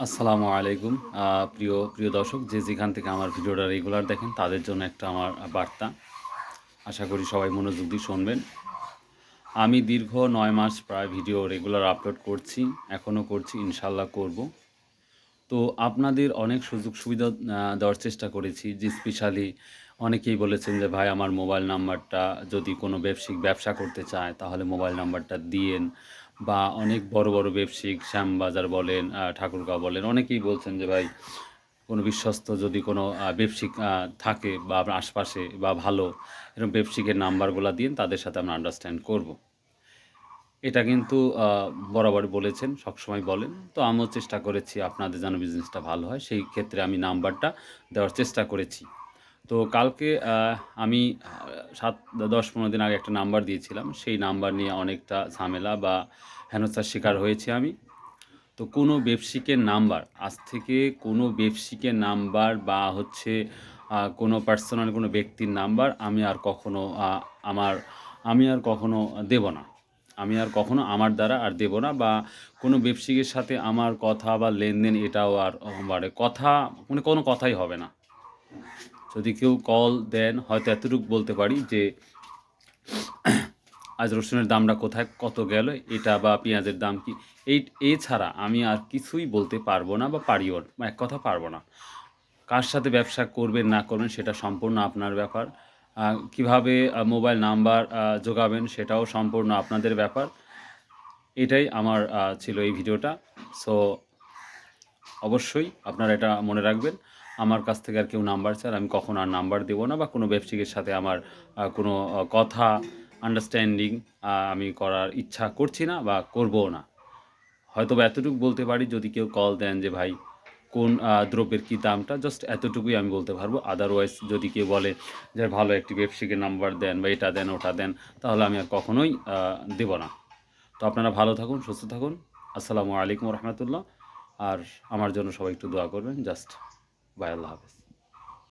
আসসালামু আলাইকুম। প্রিয় প্রিয় দর্শক, যে যেখান থেকে আমার ভিডিওটা রেগুলার দেখেন তাদের জন্য একটা আমার বার্তা। আশা করি সবাই মনোযোগ দিয়ে শুনবেন। আমি দীর্ঘ ৯ মাস প্রায় ভিডিও রেগুলার আপলোড করছি। এখনও করছি, ইনশাআল্লাহ করব। তো আপনাদের অনেক সুযোগ সুবিধা দেওয়ার চেষ্টা করেছি, যে স্পেশালি অনেকেই বলেছেন যে ভাই আমার মোবাইল নাম্বারটা, যদি কোনো ব্যবসা করতে চায় তাহলে মোবাইল নাম্বারটা দিয়েন। বা অনেক বড় বড় ব্যবসায়িক শ্যামবাজার বলেন, ঠাকুরগাঁও বলেন, অনেকেই বলছেন যে ভাই কোনো বিশ্বস্ত যদি কোনো ব্যবসায়িক থাকে বা আপনার আশপাশে বা ভালো এরকম ব্যবসায়িকের নাম্বারগুলা দিন, তাদের সাথে আমরা আন্ডারস্ট্যান্ড করব। এটা কিন্তু বরাবর বলেছেন, সবসময় বলেন। তো আমিও চেষ্টা করেছি আপনাদের যেন বিজনেসটা ভালো হয়, সেই ক্ষেত্রে আমি নাম্বারটা দেওয়ার চেষ্টা করেছি। তো কালকে আমি 7-10-15 দিন আগে একটা নাম্বার দিয়েছিলাম। সেই নাম্বার নিয়ে অনেকটা ঝামেলা বা হেনস্থার শিকার হয়েছি আমি। তো কোনো ব্যবসায়িকের নাম্বার, আজ থেকে কোনো ব্যবসায়িকের নাম্বার বা কোনো পার্সোনাল কোনো ব্যক্তির নাম্বার আমি আর কখনো আমার আমি আর কখনো দেব না। আমি আর কখনো আমার দ্বারা আর দেব না, বা কোনো ব্যবসায়িকের সাথে আমার কথা বা লেনদেন এটাও আর মানে কোনো কথাই হবে না। যদি কেউ কল দেন, হয়তো এতটুকু বলতে পারি যে আজ রসুনের দামটা কোথায় কত গেল এটা, বা পেঁয়াজের দাম কি, এছাড়া আমি আর কিছুই বলতে পারবো না, বা পারিও না, এক কথা পারবো না। কার সাথে ব্যবসা করবেন না করবেন সেটা সম্পূর্ণ আপনার ব্যাপার। কীভাবে মোবাইল নাম্বার জোগাবেন সেটাও সম্পূর্ণ আপনাদের ব্যাপার। এটাই আমার ছিল এই ভিডিওটা। সো অবশ্যই আপনারা এটা মনে রাখবেন। আমার কাছ থেকে আর কেউ নাম্বার চান, আমি কখনো আর নাম্বার দেব না, বা কোনো ব্যবসায়িকের সাথে আমার কোনো কথা আন্ডারস্ট্যান্ডিং আমি করার ইচ্ছা করছি না বা করবও না। হয়তোবা এতটুকু বলতে পারি, যদি কেউ কল দেন যে ভাই কোন দ্রব্যের কী দামটা, জাস্ট এতটুকুই আমি বলতে পারবো। আদারওয়াইজ যদি কেউ বলে যে ভালো একটি ব্যবসায়িকের নাম্বার দেন বা এটা দেন ওটা দেন, তাহলে আমি আর কখনোই দেব না। তো আপনারা ভালো থাকুন, সুস্থ থাকুন। আসসালামু আলাইকুম রহমতুল্লাহ। আর আমার জন্য সবাই একটু দোয়া করবেন। জাস্ট বাই, আল্লাহ হাফেজ।